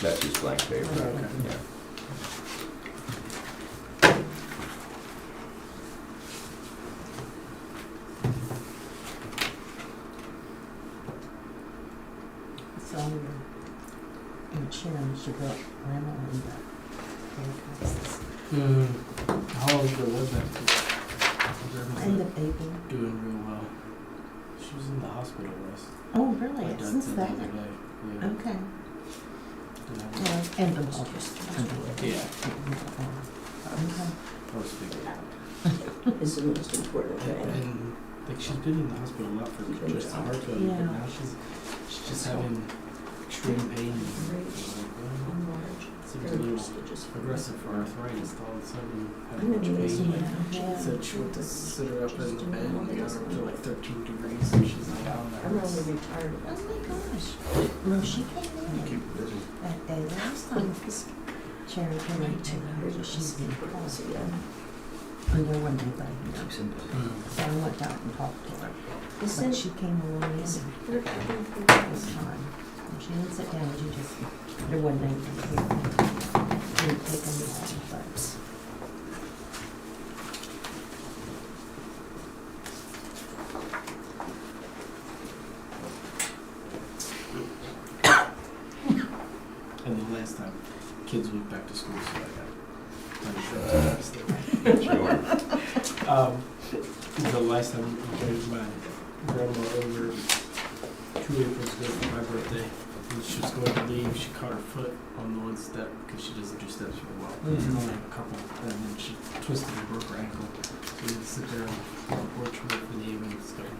That's just blank paper. Okay. Yeah. So your insurance, you got rental and the taxes. How long ago was that? And the baby. Doing real well. She was in the hospital last. Oh, My really? dad Since said the that? other day. Yeah. Okay. Didn't have Yeah, and the August. Yeah. Okay. I was figuring. Is the most important thing. And like she's been in the hospital a lot for just heart failure, Yeah. but now she's just having extreme pain. Seems a little aggressive for arthritis. All of a sudden, having much pain. Yeah. Said she went to sit her up in the bed and they got her up to like 13 degrees, and she's like, I don't know. I'm only retired. Oh my gosh. No, she came in that day last time. Sharon came in and she's been crossing. And there wasn't anybody here. So I went out and talked to her. But she came along in this time. And she didn't sit down, she just, there wasn't anything here. Didn't take them long, but. And the last time, kids went back to school, so I got Sure. the last time I carried my grandma over 2 Aprils ago for my birthday. And she was going to leave, she caught her foot on the one step because she doesn't do steps very well. She only have a couple, and then she twisted and broke her ankle. So we had to sit there on the porch and wait for the ambulance to come.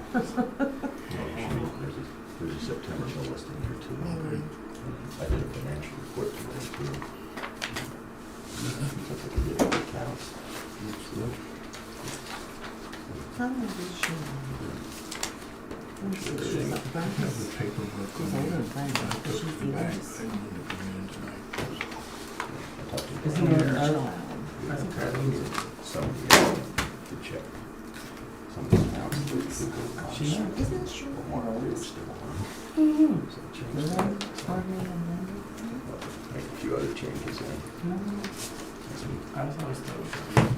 There's a September bill listing here too. I did a financial report today too. Looks like I did all accounts. Looks good. How old is she? Sure, She's everything. a Francis. She's older than Francis, but she's the oldest. I talked to Isn't Brian. there- Child. I think Arlene's Some of the check. Some of the accounts that go costs. She- Isn't she? But more of it still on. So change Really? that. Hardly and then? Make a few other changes in. No. I was always told.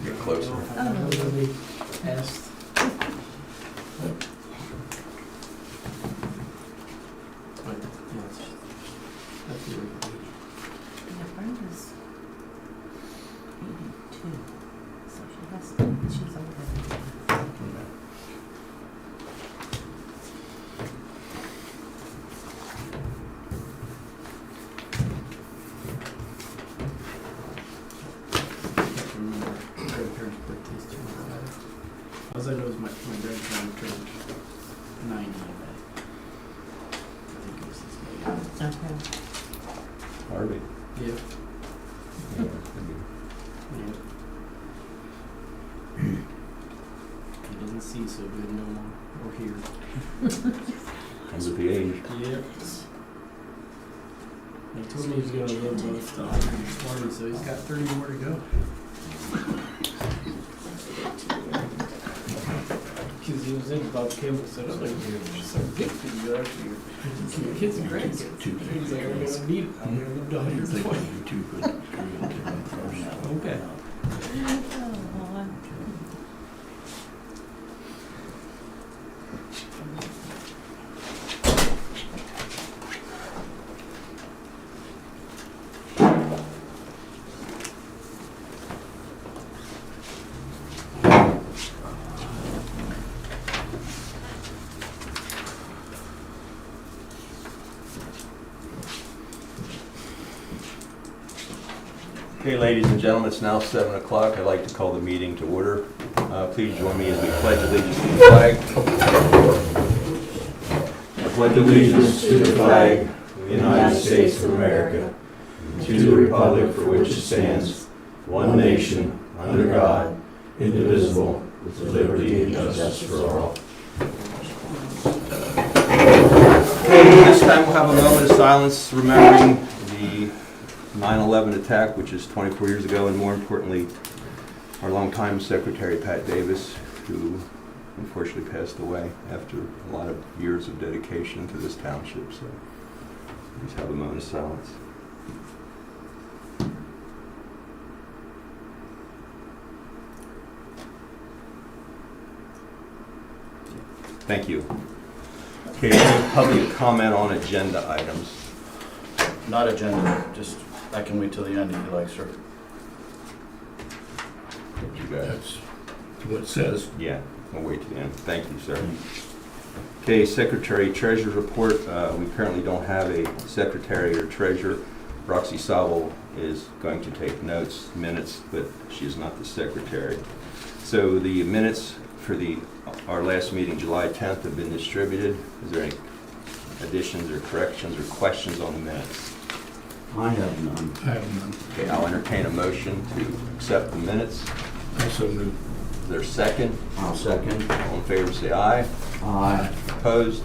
Get closer. I never really asked. But, yeah, that's really good. My friend is 82, so she's older than me. I can't remember grandparents' birthdays too well. All I know is my grandfather turned 90, I think it was his name. Okay. Harvey. Yeah. Yeah, could be. Yeah. He doesn't see so good no more, or hear. Comes with the age. Yep. He told me he was gonna live both to 120, so he's got 30 more to go. Because he was thinking about Campbell, so I was like, you're so good for you, actually. Your kids and grandkids. He's like, I'm gonna need it. I'm gonna live to 120. Too good. Okay. Oh, Okay, ladies and gentlemen, it's now 7 o'clock. I'd like to call the meeting to order. Please join me as we pledge allegiance to the flag. I pledge allegiance to the flag of the United States of America, and to the republic for which it stands, one nation, under God, indivisible, with liberty and justice for all. Okay, this time we'll have a moment of silence remembering the 9/11 attack, which is 24 years ago, and more importantly, our longtime Secretary Pat Davis, who unfortunately passed away after a lot of years of dedication to this township. So please have a moment of silence. Thank you. Okay, any public comment on agenda items? Not agenda, just, I can wait till the end if you like, sir. What you got? That's what it says. Yeah, we'll wait to the end. Thank you, sir. Okay, Secretary Treasurer report. We currently don't have a secretary or treasurer. Roxy Sowell is going to take minutes, but she is not the secretary. So the minutes for our last meeting, July 10th, have been distributed. Is there any additions or corrections or questions on the minutes? I have none. I have none. Okay, I'll entertain a motion to accept the minutes. Also move. Is there a second? I'll second. All in favor, say aye. Aye. Opposed?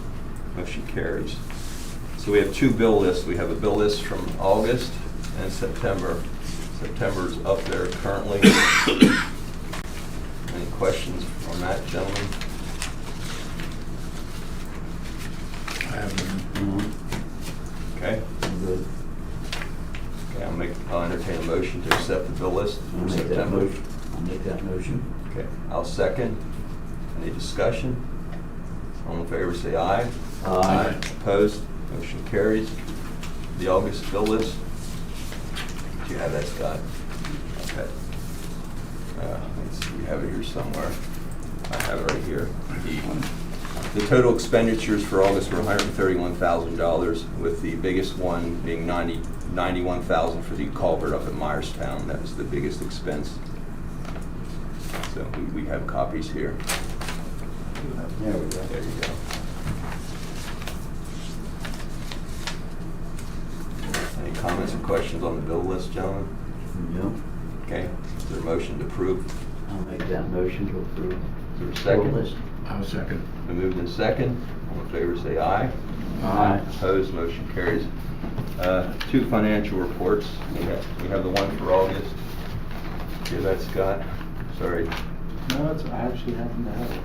Motion carries. So we have two bill lists. We have a bill list from August and September. September's up there currently. Any questions on that, gentlemen? I have none. No, Okay. I'm good. Okay, I'll entertain a motion to accept the bill list I'll for make that September. motion. I'll make that motion. Okay, I'll second. Any discussion? All in favor, say aye. Aye. Opposed? Motion carries. The August bill list. Do you have that, Scott? Okay. Let's see, we have it here somewhere. I have it right here. The total expenditures for August were $131,000, with the biggest one being $91,000 for the culvert up at Myerstown. That was the biggest expense. So we have copies here. There we go. There you go. Any comments or questions on the bill list, gentlemen? Yep. Okay, is there a motion to approve? I'll make that motion to approve. Is there a second? Bill list. I'll second. Been moved in second. All in favor, say aye. Aye. Opposed, motion carries. Two financial reports. We have the one for August. Here, that's Scott. Sorry. No, it's, I actually happen to have it.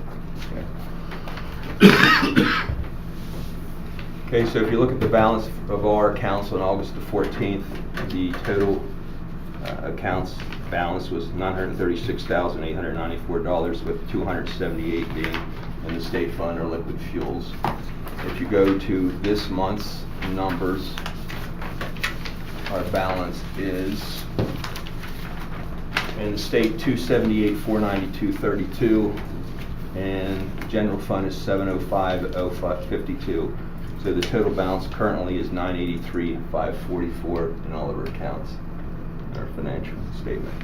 Okay, so if you look at the balance of our accounts on August the 14th, the total accounts balance was $936,894, with $278 being in the state fund or liquid fuels. If you go to this month's numbers, our balance is in the state $278,492.32, and general fund is $705,052. So the total balance currently is $983,544 in all of our accounts, our financial statement.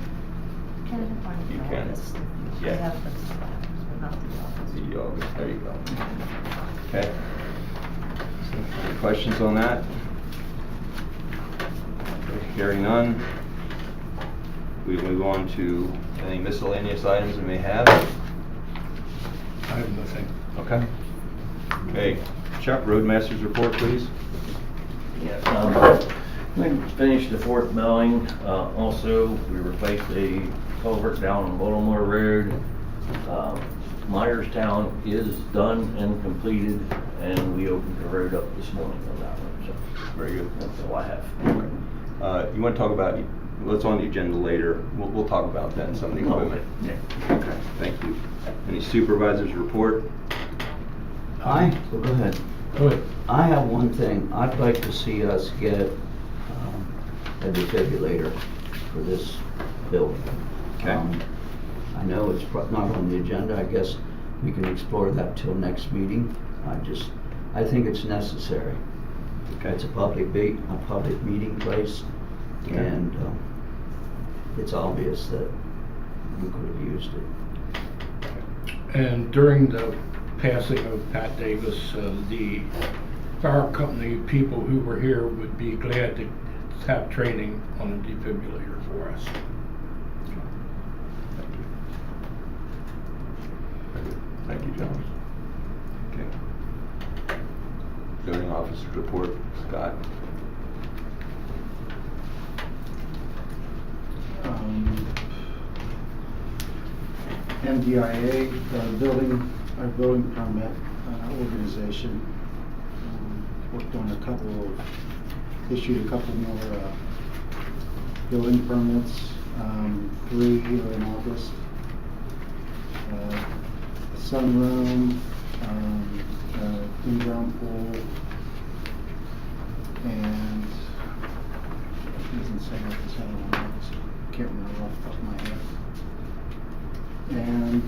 Can I find You the can. August? Yeah. I have the August, but not the August. The August, there you go. Okay. So, any questions on that? Okay, hearing none, we move on to any miscellaneous items we may have. I have nothing. Okay. Okay, Chuck, Roadmaster's report, please. Yes, we finished the fourth milling. Also, we replaced a culvert down on Baltimore Road. Myerstown is done and completed, and we opened the road up this morning on that one, so Very good. that's all I have. You want to talk about, what's on the agenda later, we'll talk about that and some of the equipment. Yeah. Okay, thank you. Any supervisors report? Well, go ahead. Go ahead. I have one thing. I'd like to see us get a defibrillator for this building. Okay. I know it's not on the agenda. I guess we can explore that till next meeting. I think it's necessary. Okay. It's a public meeting place, Okay. and it's obvious that we could have used it. And during the passing of Pat Davis, the fire company people who were here would be glad to have training on a defibrillator for us. Thank you, John. Okay. Zoning officer's report, Scott. MDIA, our building permit organization, worked on issued a couple more building permits, 3 here in August. Sunroom, in-ground pool, and it doesn't say what this other one is. Can't remember off the top of my head. And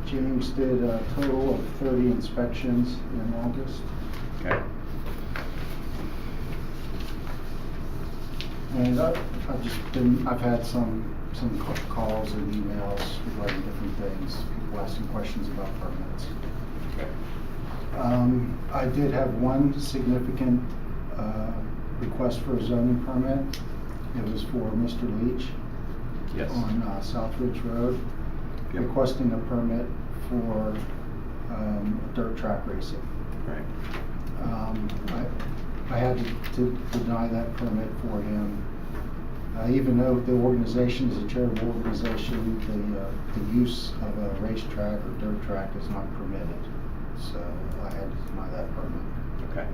James did a total of 30 inspections in August. Okay. And I've had some calls and emails regarding different things, people asking questions about permits. Okay. I did have one significant request for a zoning permit. It was for Mr. Leach Yes. on South Ridge Road, Yep. requesting a permit for dirt track racing. Right. I had to deny that permit for him. Even though the organization is a charitable organization, the use of a racetrack or dirt track is not permitted. So I had to deny that permit. Okay.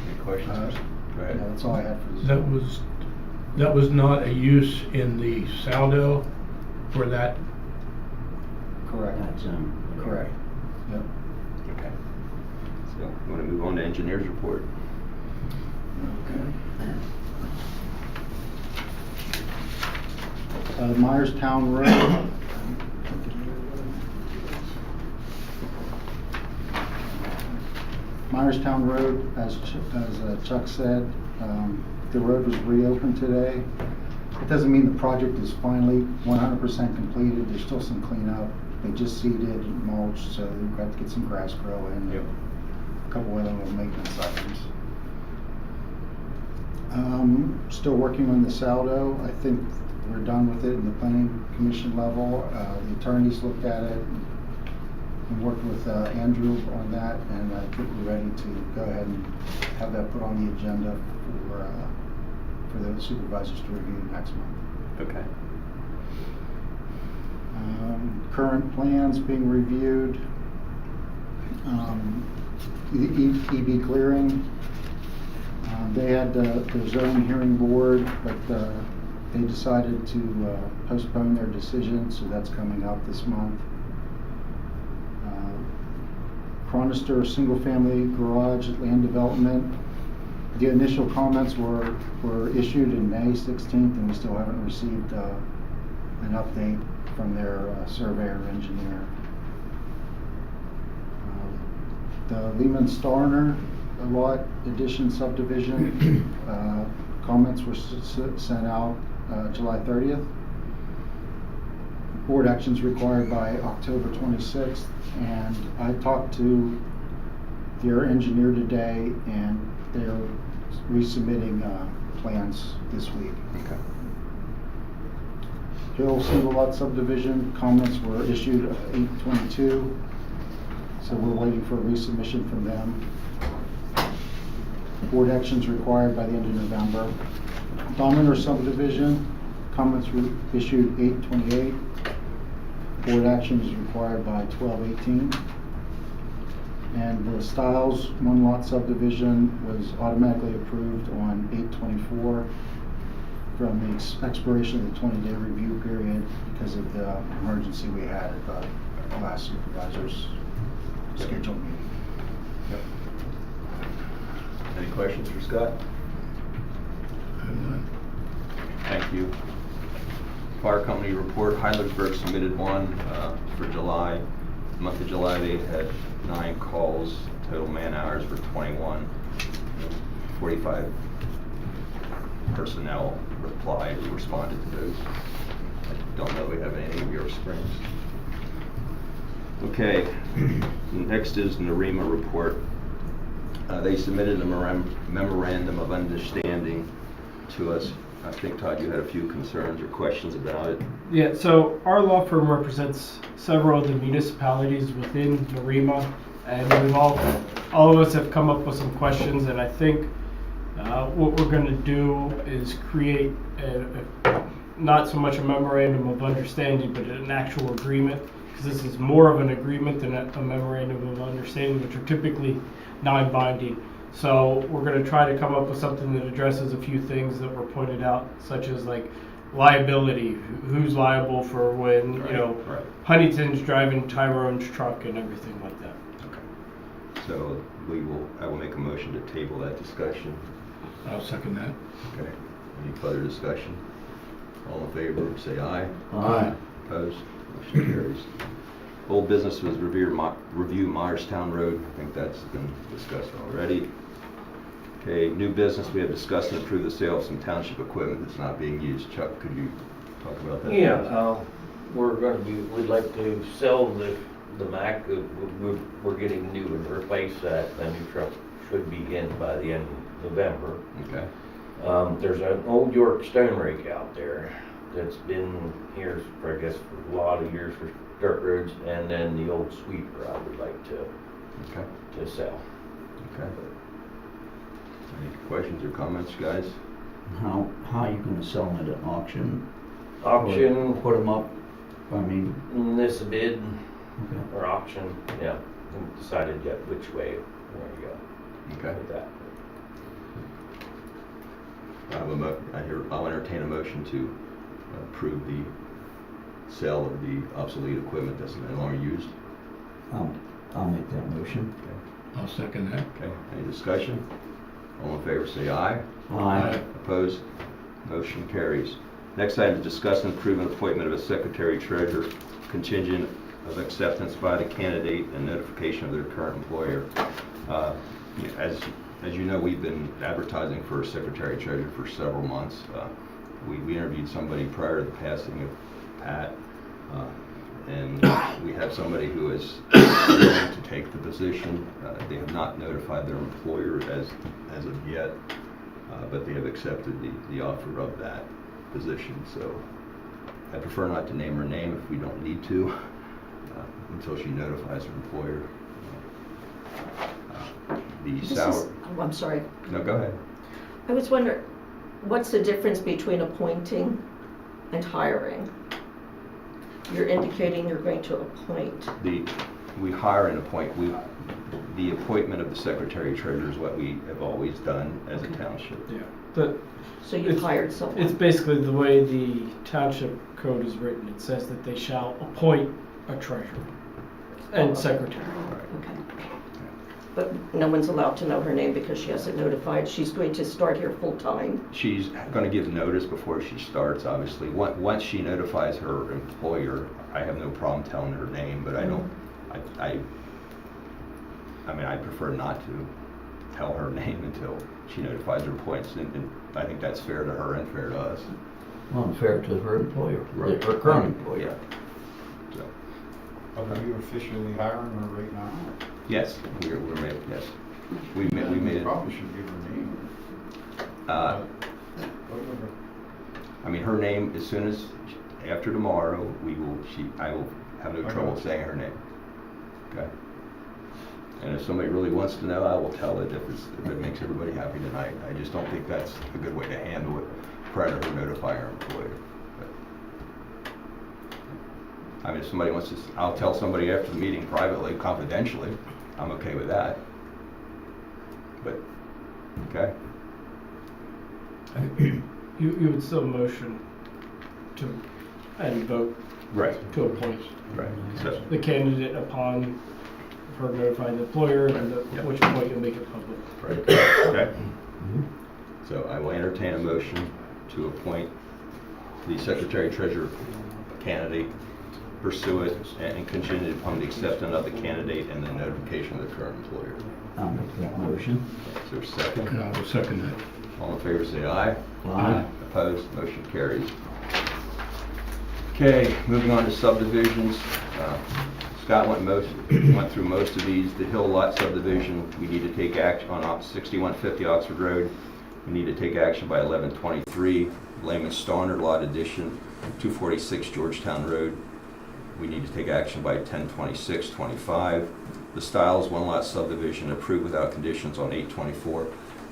Any questions? Go Yeah, ahead. that's all I had for this. That was not a use in the Saldo for that. Correct. That's, Correct. Yep. Okay. So, you want to move on to engineer's report? Okay. Myerstown Road. Myerstown Road, as Chuck said, the road was reopened today. It doesn't mean the project is finally 100% completed. There's still some cleanup. They just seeded and mulched, so we've got to get some grass growing. Yep. A couple other little maintenance items. Still working on the Saldo. I think we're done with it in the planning commission level. The attorneys looked at it and worked with Andrew on that, and I think we're ready to go ahead and have that put on the agenda for the supervisors to review next month. Okay. Current plans being reviewed. The EB clearing. They had their zoning hearing board, but they decided to postpone their decision, so that's coming up this month. Chronister single-family garage land development. The initial comments were issued in May 16th, and we still haven't received an update from their surveyor engineer. The Lehman Starner lot addition subdivision, comments were sent out July 30th. Board actions required by October 26th, and I talked to their engineer today, and they're resubmitting plans this week. Okay. Hill single lot subdivision, comments were issued 8/22, so we're waiting for a resubmission from them. Board actions required by the end of November. Dominer subdivision, comments were issued 8/28. Board action is required by 12/18. And the Stiles one lot subdivision was automatically approved on 8/24 from the expiration of the 20-day review period because of the emergency we had at the last supervisor's scheduled meeting. Yep. Any questions for Scott? Thank you. Fire company report, Heidelberg submitted one for July. Month of July, they had 9 calls, total man hours were 21. 45 personnel replied or responded to those. I don't know if we have any in Bureau Springs. Okay, next is NAREMA report. They submitted a memorandum of understanding to us. I think, Todd, you had a few concerns or questions about it. Yeah, so our law firm represents several of the municipalities within NAREMA, and we've all of us have come up with some questions, and I think what we're going to do is create not so much a memorandum of understanding, but an actual agreement, because this is more of an agreement than a memorandum of understanding, which are typically non-binding. So we're going to try to come up with something that addresses a few things that were pointed out, such as like liability, who's liable for when, you know, Right. Huntington's driving Tyrone's truck and everything like that. Okay. So I will make a motion to table that discussion. I'll second that. Okay. Any further discussion? All in favor, say aye. Aye. Opposed? Motion carries. Old business was review Myerstown Road. I think that's been discussed already. Okay, new business, we have discussed and approved the sale of some township equipment that's not being used. Chuck, could you talk about that? Yeah, we'd like to sell the Mack. We're getting new and replace that. A new truck should be in by the end of November. Okay. There's an old York stone rake out there that's been here for, I guess, for a lot of years for dirt roads, and then the old sweeper I would like Okay. to sell. Okay. Any questions or comments, guys? How are you gonna sell them at an auction? Auction, Put them up, I mean, this bid okay. or auction, yeah. Haven't decided yet which way we're gonna go Okay. with that. I'll entertain a motion to approve the sale of the obsolete equipment that's no longer used. I'll make that motion. I'll second that. Okay, any discussion? All in favor, say aye. Aye. Opposed? Motion carries. Next item is discuss and approve an appointment of a secretary treasurer contingent of acceptance by the candidate and notification of their current employer. As you know, we've been advertising for a secretary treasurer for several months. We interviewed somebody prior to the passing of Pat, and we have somebody who is willing to take the position. They have not notified their employer as of yet, but they have accepted the offer of that position. So I prefer not to name her name if we don't need to, until she notifies her employer. The This is, salary. oh, I'm sorry. No, go ahead. I was wondering, what's the difference between appointing and hiring? You're indicating you're going to appoint. We hire and appoint. The appointment of the secretary treasurer is what we have always done as a township. Yeah. But So you It's- hired someone. it's basically the way the township code is written. It says that they shall appoint a treasurer and secretary. Okay. But no one's allowed to know her name because she hasn't notified. She's going to start here full-time. She's going to give notice before she starts, obviously. Once she notifies her employer, I have no problem telling her name, but I don't, I mean, I prefer not to tell her name until she notifies her employees, and I think that's fair to her and fair to us. Well, and fair to her employer, Right. her current employer. So, Are you officially hiring her right now? yes, we're made, yes. We made it. Probably should give her name. Whatever. I mean, her name, as soon as, after tomorrow, I will have no trouble saying her name. Okay? And if somebody really wants to know, I will tell it if it makes everybody happy tonight. I just don't think that's a good way to handle it prior to her notifying her employer. But, I mean, if somebody wants to, I'll tell somebody after the meeting privately, confidentially. I'm okay with that. But, okay? You would still motion to, and vote Right. to appoint Right. So, the candidate upon her notifying the employer, and Yeah. at which point you'll make it public. right. Okay? So I will entertain a motion to appoint the secretary treasurer candidate, pursue it, and contingent upon the acceptance of the candidate and the notification of the current employer. I'll make that motion. Is there a second? And I will second that. All in favor, say aye. Aye. Opposed, motion carries. Okay, moving on to subdivisions. Scott went through most of these. The Hill Lot subdivision, we need to take action on 6150 Oxford Road. We need to take action by 11/23. Lehman Starner Lot Addition, 246 Georgetown Road. We need to take action by 10/26/25. The Stiles One Lot subdivision approved without conditions on 8/24.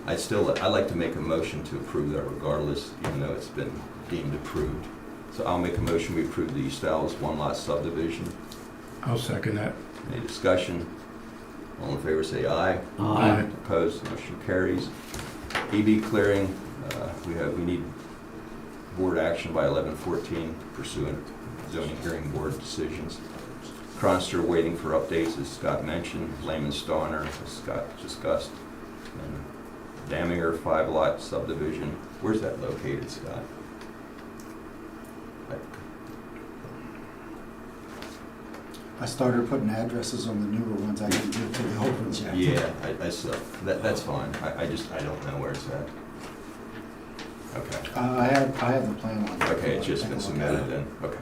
I'd like to make a motion to approve that regardless, even though it's been deemed approved. So I'll make a motion, we approve the Stiles One Lot subdivision. I'll second that. Any discussion? All in favor say aye. Aye. Opposed, motion carries. EB clearing, we need board action by 11/14 pursuant to zoning hearing board decisions. Cronster waiting for updates, as Scott mentioned. Lehman Stoner, as Scott discussed. And Daminger 5-lot subdivision. Where's that located, Scott? I started putting addresses on the newer ones, I didn't do it to the old ones yet. Yeah, I saw, that's fine. I don't know where it's at. Okay. I have the plan on it. Okay, it's just been submitted then. Okay,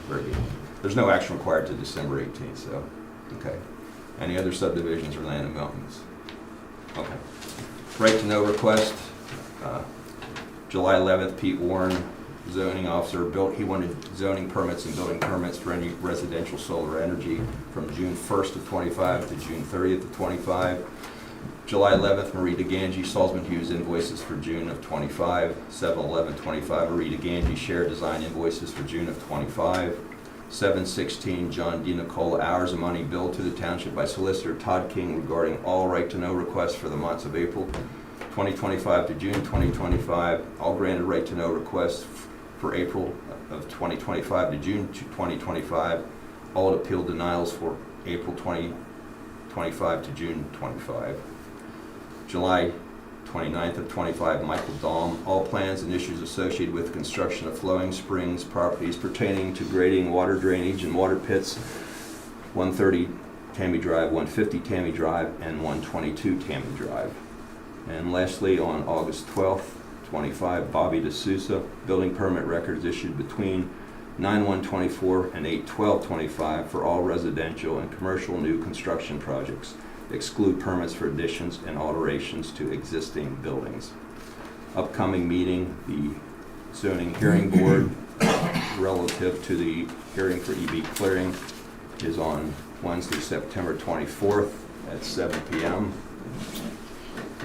very good. There's no action required to December 18th, so, okay. Any other subdivisions or land developments? Okay. Right to know request, July 11th, Pete Warren, zoning officer, he wanted zoning permits and building permits for any residential solar energy from June 1st of 25 to June 30th of 25. July 11th, Marie DeGangi, Salzman Hughes invoices for June of 25. 7/11/25, Marie DeGangi shared design invoices for June of 25. 7/16, John D. Nicola, hours of money billed to the township by solicitor Todd King regarding all right-to-know requests for the months of April 2025 to June 2025. All granted right-to-know requests for April of 2025 to June 2025. All appeal denials for April 2025 to June 25. July 29th of 25, Michael Dahm, all plans and issues associated with construction of flowing springs properties pertaining to grading, water drainage, and water pits, 130 Tammy Drive, 150 Tammy Drive, and 122 Tammy Drive. And lastly, on August 12th, 25, Bobby D'Souza, building permit records issued between 9/1/24 and 8/12/25 for all residential and commercial new construction projects. Exclude permits for additions and alterations to existing buildings. Upcoming meeting, the zoning hearing board relative to the hearing for EB clearing is on Wednesday, September 24th at 7 p.m.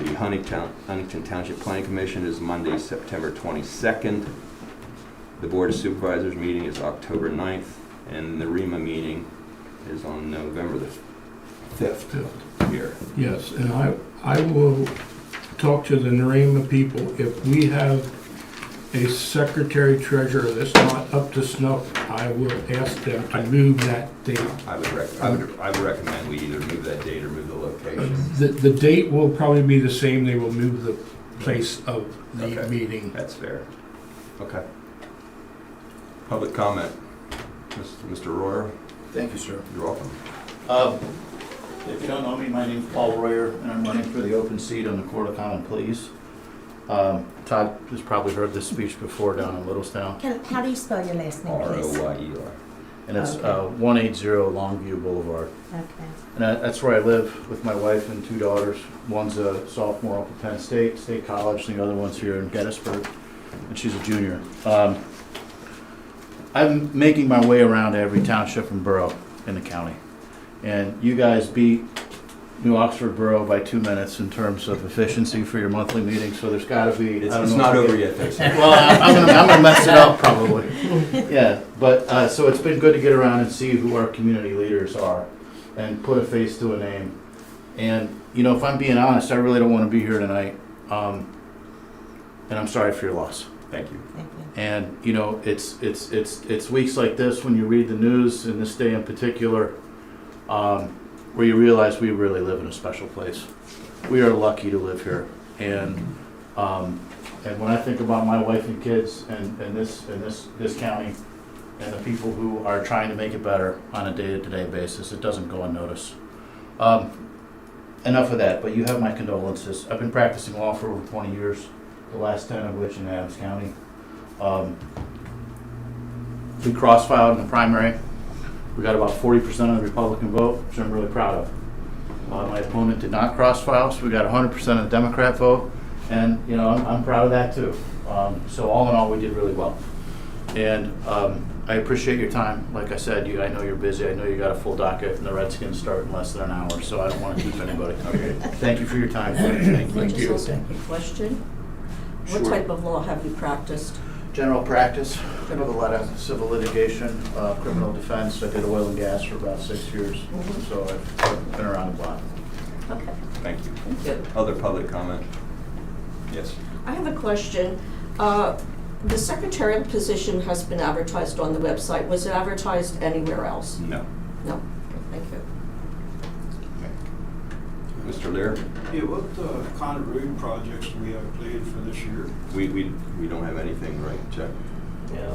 The Huntington Township Planning Commission is Monday, September 22nd. The Board of Supervisors meeting is October 9th, and the REMA meeting is on November the 5th here. Yes, and I will talk to the NAREMA people. If we have a secretary treasurer that's not up to snuff, I will ask them to move that date. I would recommend we either move that date or move the location. The date will probably be the same. They will move the place of the Okay. meeting. That's fair. Okay. Public comment. Mr. Royer, Thank you, sir. you're welcome. If you don't know me, my name's Paul Royer, and I'm running for the open seat on the Court of Common Pleas. Todd has probably heard this speech before down in Littlestown, How do you spell your last name, please? ROYER. and it's Okay. 180 Longview Boulevard. Okay. And that's where I live with my wife and 2 daughters. One's a sophomore up at Penn State College, and the other one's here in Gettysburg, and she's a junior. I'm making my way around every township and borough in the county. And you guys beat New Oxford Borough by 2 minutes in terms of efficiency for your monthly meeting, so there's gotta be. It's I don't know not if we over get- yet, though, sir. Well, I'm gonna mess it up probably. Yeah, but, so it's been good to get around and see who our community leaders are and put a face to a name. And, you know, if I'm being honest, I really don't wanna be here tonight. And I'm sorry for your loss. Thank you. Thank you. And, you know, it's weeks like this when you read the news, and this day in particular, where you realize we really live in a special place. We are lucky to live here. And when I think about my wife and kids and this county and the people who are trying to make it better on a day-to-day basis, it doesn't go unnoticed. Enough of that, but you have my condolences. I've been practicing law for over 20 years, the last 10 of which in Adams County. We cross-filed in the primary. We got about 40% of the Republican vote, which I'm really proud of. My opponent did not cross-file, so we got 100% of the Democrat vote, and you know I'm proud of that too. So all in all, we did really well. And I appreciate your time. Like I said, I know you're busy. I know you got a full docket, and the Redskins start in less than an hour, so I don't want to keep anybody. Okay. Thank you for your time. Thank Can I you. just ask a question? What Sure. type of law have you practiced? General practice, I have a lot of civil litigation, criminal defense. I did oil and gas for about 6 years, so I've been around the block. Okay, Thank you. thank you. Other public comment? Yes. I have a question. The secretarial position has been advertised on the website. Was it advertised anywhere else? No. No. Okay, thank you. Mr. Lear? Yeah, what kind of road projects do we have planned for this year? We don't have anything, right, Chuck? Yeah.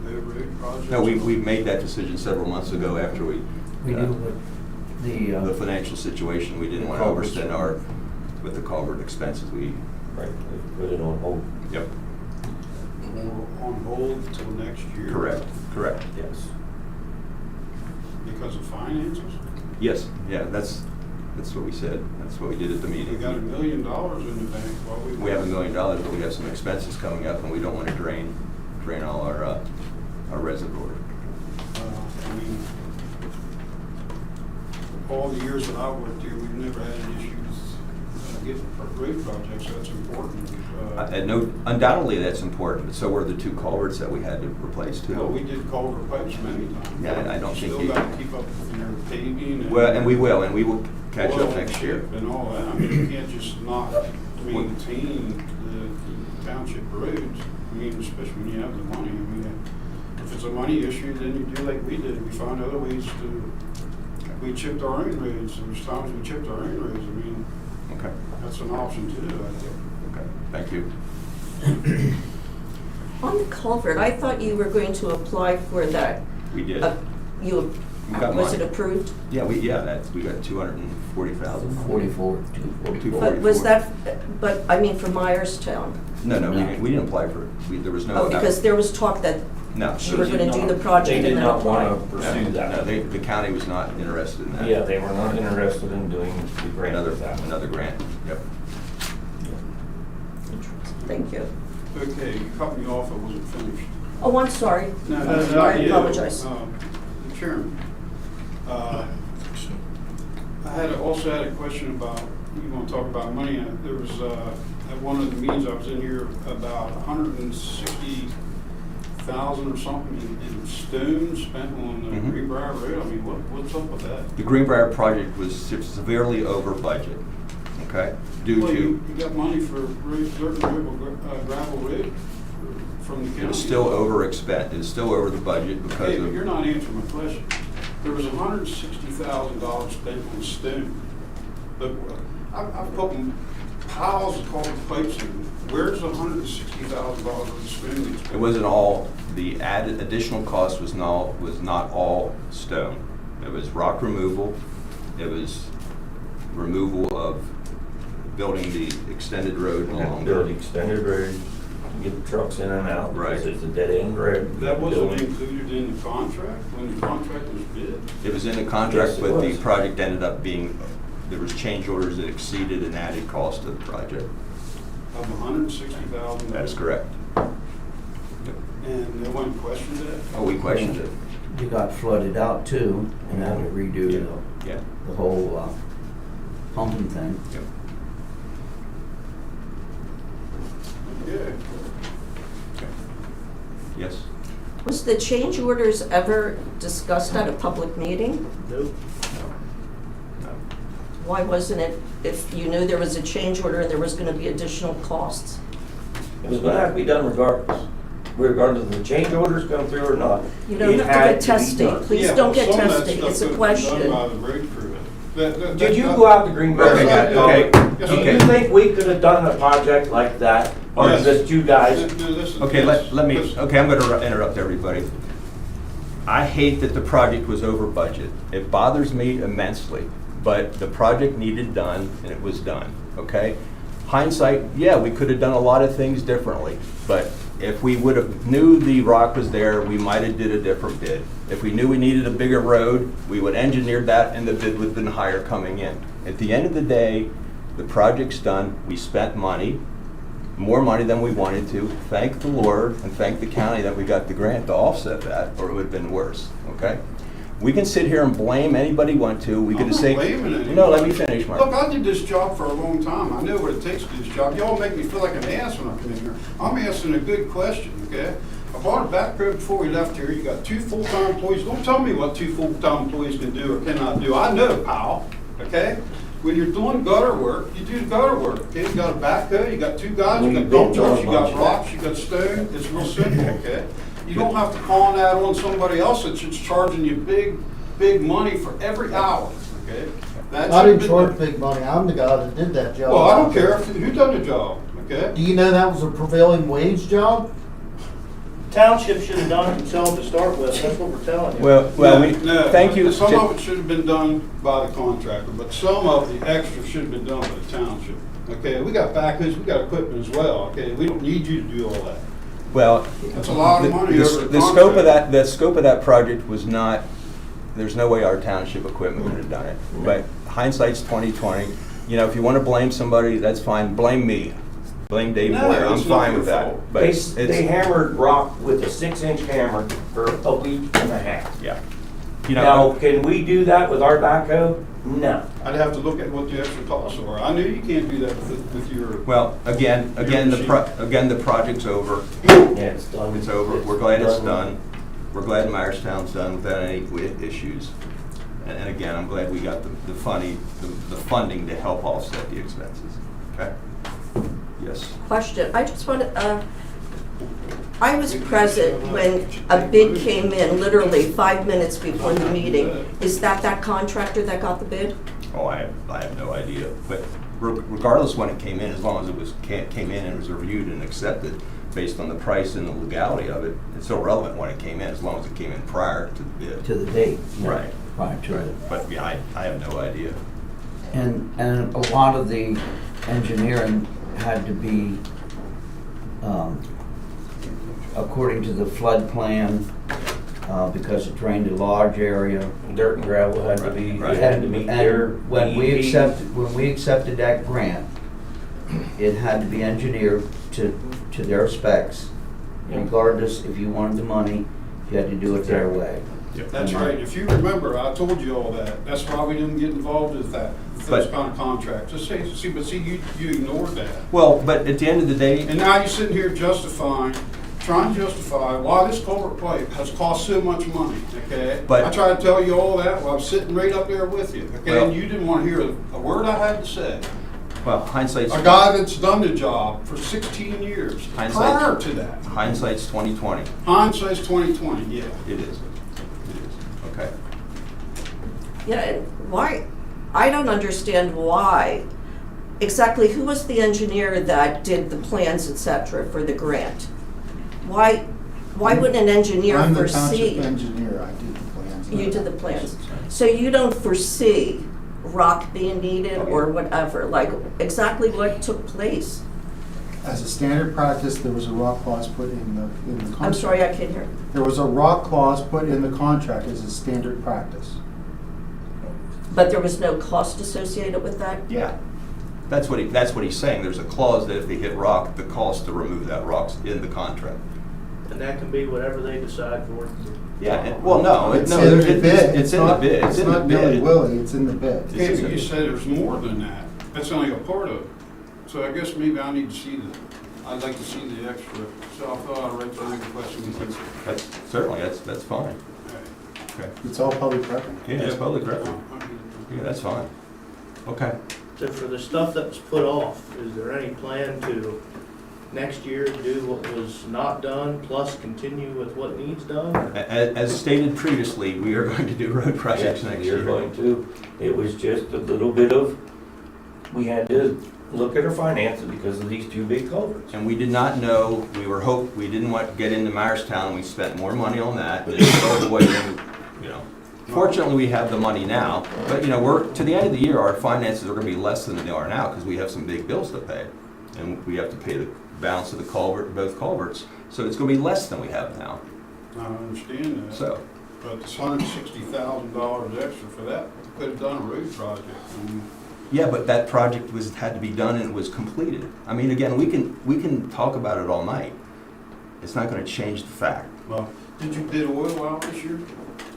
No road projects? No, we made that decision several months ago after we do with the financial situation. We didn't want to Culverts. overspend with the culvert expenses. Right, we put it on hold. Yep, We're on hold till next year? correct. Yes. Because of finances? Yes, yeah, that's what we said. That's what we did at the We meeting. got $1 million in the bank while we. We have $1 million, but we have some expenses coming up, and we don't want to drain all our reservoir. I mean, all the years that I worked here, we've never had an issue getting road projects, so that's important. And no, undoubtedly that's important, but so were the 2 culverts that we had to replace too. Well, we did culvert pipes many times. Yeah, I don't think Still you- got to keep up with your paving and. Well, and we will catch oil up next year. And all that. I mean, you can't just not maintain the township roads. I mean, especially when you have the money. I mean, if it's a money issue, then you do like we did. We found other ways to, we chipped our own roads. There's times we chipped our own roads. I mean, Okay, that's an option too, I think. okay, thank you. On the culvert, I thought you were going to apply for that. We did. We got Was it money. approved? Yeah, we got 240,000. 44, 244. But was that, but I mean for Myerstown? No, No. we didn't apply for it. There was no. Oh, because there was talk that No. you were gonna do the project They and did then not apply. want to pursue No, that. the county was not interested in that. Yeah, they were not interested in doing the grant Another with that. grant, yep. Thank you. Okay, you cut me off. I wasn't finished. Oh, I'm sorry. No, I apologize. Chairman, I also had a question about, you want to talk about money. There was, at one of the meetings I was in here, about 160,000 or something in stone spent on the Mhm. Greenbrier Road. I mean, what's up with that? The Greenbrier project was severely over budget, okay? Due Well, to, you got money for dirt and gravel road from the county. it was still overspent, it was still over the budget because Okay, but you're of, not answering my question. There was $160,000 spent on stone. But I've put piles of culvert pipes in. Where's the $160,000 of stone? it wasn't all, the added additional cost was not all stone. It was rock removal, it was removal of building the extended road along Build there. extended road, get the trucks in and out. Right. Because it's a dead end road. That wasn't Building- included in the contract, when the contract was bid? It was in the contract, Yes, it but the was. project ended up being, there was change orders that exceeded an added cost to the project. Of $160,000? That is correct. And no one questioned it? Oh, we questioned it, You got flooded out too, and had to redo yeah. the whole pumping thing. Yep. Yeah. Yes? Was the change orders ever discussed at a public meeting? Nope. No. Why wasn't it, if you knew there was a change order and there was gonna be additional costs? It was gonna have to be done regardless of the change orders come through or not. You don't It have to had get be testing. done. Please Yeah, don't well, get some of that testing. stuff It's a could be question. done by the road crew. Did you go out to Greenbrier? Okay, Yes, okay, Do okay. you think we could have done a project like that, or Yes. just you guys? No, listen, Okay, yes, let me, listen. okay, I'm gonna interrupt everybody. I hate that the project was over budget. It bothers me immensely, but the project needed done, and it was done, okay? Hindsight, yeah, we could have done a lot of things differently, but if we would have knew the rock was there, we might have did a different bid. If we knew we needed a bigger road, we would engineer that, and the bid would have been higher coming in. At the end of the day, the project's done, we spent money, more money than we wanted to. Thank the Lord and thank the county that we got the grant to offset that, or it would have been worse, okay? We can sit here and blame anybody we want to. We I'm could not say, blaming anybody. no, let me finish, Mark. Look, I did this job for a long time. I know what it takes to do this job. Y'all make me feel like an ass when I come in here. I'm asking a good question, okay? I bought a back road before we left here. You got 2 full-time employees. Don't tell me what 2 full-time employees can do or cannot do. I know, pal, okay? when you're doing gutter work, you do gutter work, okay? You got a backhoe, you got two guys, you got dump trucks, you got rocks, you got stone, it's real simple, okay? You don't have to pawn that on somebody else that's just charging you big money for every hour, okay? That I should've didn't been- charge big money, I'm the guy that did that job. Well, I don't care who done the job, okay? Do you know that was a prevailing wage job? Township should have done it themselves to start with, that's what we're telling you. No, thank you. Some of it should have been done by the contractor, but some of the extra should have been done by the township. Okay, we got backhoes, we got equipment as well, okay? We don't need you to do all that. Well, That's a lot of money over the the scope of contract. the scope of that project was not, there's no way our township equipment would have done it. But hindsight's 20/20. You know, if you want to blame somebody, that's fine. Blame me. Blame Dave No, Moyer. I'm it's not fine your with that. fault. But They it's, hammered rock with a 6-inch hammer for a week and a half. yeah. You Now, know, can we do that with our backhoe? No. I'd have to look at what the extra costs are. I knew you can't do that with your, well, again, the project's over. Yeah, it's done. It's over. We're glad it's done. We're glad Myerstown's done without any issues. And again, I'm glad we got the funding to help offset the expenses. Okay? Yes. Question, I just want to, I was present when a bid came in literally 5 minutes before the meeting. Is that contractor that got the bid? Oh, I have no idea. But regardless when it came in, as long as it was came in and was reviewed and accepted based on the price and the legality of it, it's irrelevant when it came in, as long as it came in prior to the bid. To the date. Right. Prior to it. But yeah, I have no idea. And a lot of the engineering had to be, according to the flood plan, because it drained a large area. Dirt and gravel had to be, Right. it had to meet their And when we DEP. when we accepted that grant, it had to be engineered to their specs. Yeah. Regardless, if you wanted the money, you had to do it their way. that's right. If you remember, I told you all that. That's why we didn't get involved with that, with those But- kind of contracts. Just you ignored that. Well, but at the end of the day, And now you're sitting here trying to justify why this culvert pipe has cost so much money, okay? But- I tried to tell you all that while I was sitting right up there with you, okay? Well- And you didn't want to hear a word I had to say. well, hindsight's A guy that's done the job for 16 years Hindsight. prior to that. 20/20. Hindsight's 20/20, yeah. It is. Okay. Yeah, and why, I don't understand why, exactly who was the engineer that did the plans, et cetera, for the grant? Why wouldn't an engineer I'm the township foresee? engineer, I did the plans. You did the plans. So you don't foresee rock being needed or whatever, like exactly what took place? As a standard practice, there was a rock clause put in the contract. I'm sorry, I can't hear. There was a rock clause put in the contract as a standard practice. But there was no cost associated with that? Yeah. That's what he's saying. There's a clause that if they hit rock, the cost to remove that rock's in the contract. And that can be whatever they decide for. Yeah, well, no, It's no, in the it's bid. in the bid. It's in the not Billy bid. Willie, it's in the bid. It's in the You bid. said there's more than that. That's only a part of it. So I guess maybe I need to see I'd like to see the extra. So I thought I'd write down the question with you. That's, certainly, that's fine. All right. Okay. It's all public record. Yeah, it's public record. Yeah, that's fine. Okay. So for the stuff that was put off, is there any plan to next year do what was not done, plus continue with what needs done? As stated previously, we are going to do road projects Yes, next we year. are going to. It was just a little bit of, we had to look at our finances because of these two big culverts. And we did not know, we didn't want to get into Myerstown, and we spent more money on that, and it goes away, you know. Fortunately, we have the money now, but, you know, to the end of the year, our finances are gonna be less than they are now, because we have some big bills to pay. And we have to pay the balance of the both culverts, so it's gonna be less than we have now, I understand that. so. But it's $160,000 extra for that. Could have done a road project. Yeah, but that project had to be done and it was completed. I mean, again, we can talk about it all night. It's not gonna change the fact. Well, did you bid oil out this year?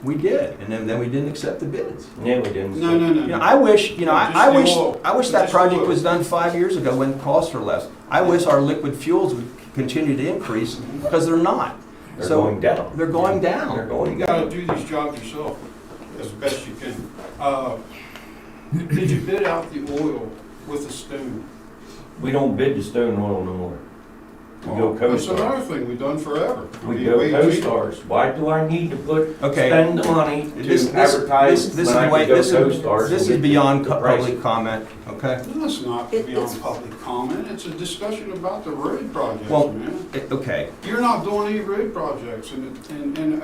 We did, and then we didn't accept the bids. Yeah, we didn't. No. You know, I wish, you know, Just I the wish, oil. I wish that Just the project oil. was done 5 years ago when costs were less. I wish our liquid fuels would continue to increase, because they're not. They're So, going down. They're going down. They're You going gotta down. do these jobs yourself as best you can. did you bid out the oil with the stone? We don't bid the stone oil no more. We go Well, that's co-stars. another thing we've done forever. I We mean, go way cheaper. co-stars. Why do I need to Okay. spend the money This- to this- advertise this when is I way- can go this is- co-stars? This and is get beyond the price? public comment, okay? No, it's not It- beyond it's- public comment, it's a discussion about the road projects, Well, man. Okay, You're not doing any road projects, and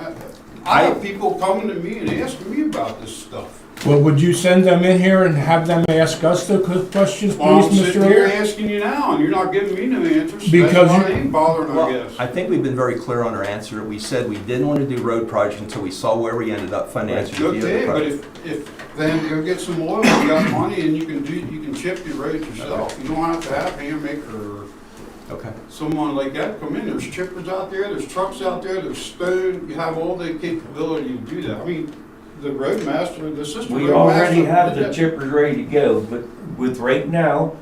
I have people coming to me and asking me about this stuff. Well, would you send them in here and have them ask us the questions, Well, I'm please, sitting Mr. here Mayor? asking you now, and you're not giving me no answers, so Because that's why you- I ain't bothering, I well, guess. I think we've been very clear on our answer. We said we didn't want to do road projects until we saw where we ended up financially. with the Okay, other but projects. if, then go get some oil, you got money, and you can chip your roads yourself. You don't have to have Handmaker or Okay, someone like that come in. There's chippers out there, there's trucks out there, there's stone, you have all the capability to do that. I mean, the roadmaster, the assistant We roadmaster. already have the did that. chippers ready to go, but with right now,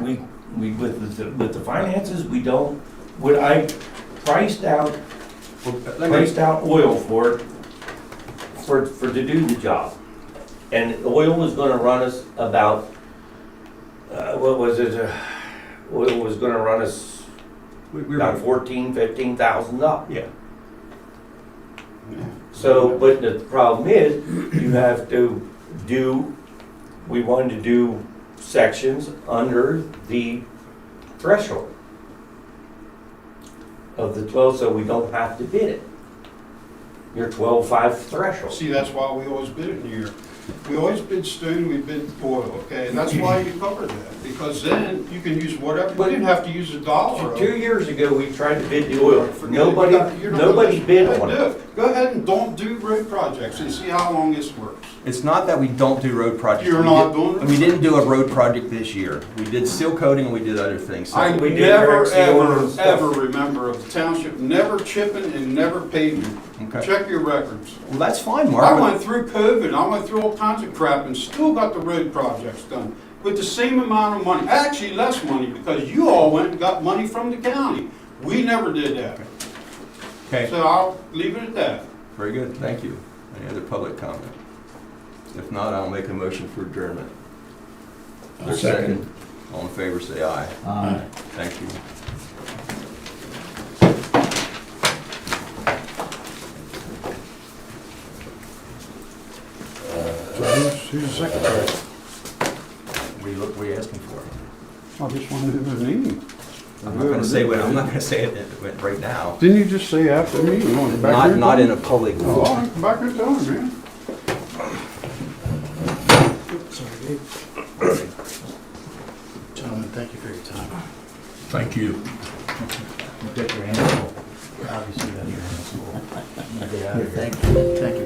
we with the finances, we don't, what I priced out oil for it, to do the job. And oil was gonna run us about, what was it, oil was gonna run us we're about $14,000-15,000. Yeah. Yeah. So, but the problem is, you have to we wanted to do sections under the threshold of the 12, so we don't have to bid it. Your 12.5 threshold. See, that's why we always bid it in here. We always bid stone, we bid oil, okay? And that's why you cover that, because then you can use whatever, you didn't have to use a dollar. 2 years ago, we tried to bid the oil. Forget it. You're not Nobody gonna- bid Go ahead on and it. do it. Go ahead and don't do road projects and see how long this works. It's not that we don't do road projects. You're We not did- doing it? We didn't do a road project this year. We did seal coating and we did other things. So- I we did never, direct seal ever, and stuff. ever remember of the township never chipping and never paving. Okay. Check your records. Well, that's fine, Mark. I but- went through COVID, I went through all kinds of crap and still got the road projects done with the same amount of money, actually less money, because you all went and got money from the county. We never did that. Okay, So I'll leave it at that. very good, thank you. Any other public comment? If not, I'll make a motion for adjournment. I'll second. All in favor, say aye. Thank you. Who's the secretary? What are you asking for? I just wanted his name. I'm not gonna say what, I'm not gonna say it right now. Didn't you just say after me? You want to back here? Not in a public. Oh, all right, come back here and tell him, man. Gentlemen, thank you for your time. Thank you. You've got your hands full. Obviously, that's your hands full. Get out of here. Thank you. Thank you, man.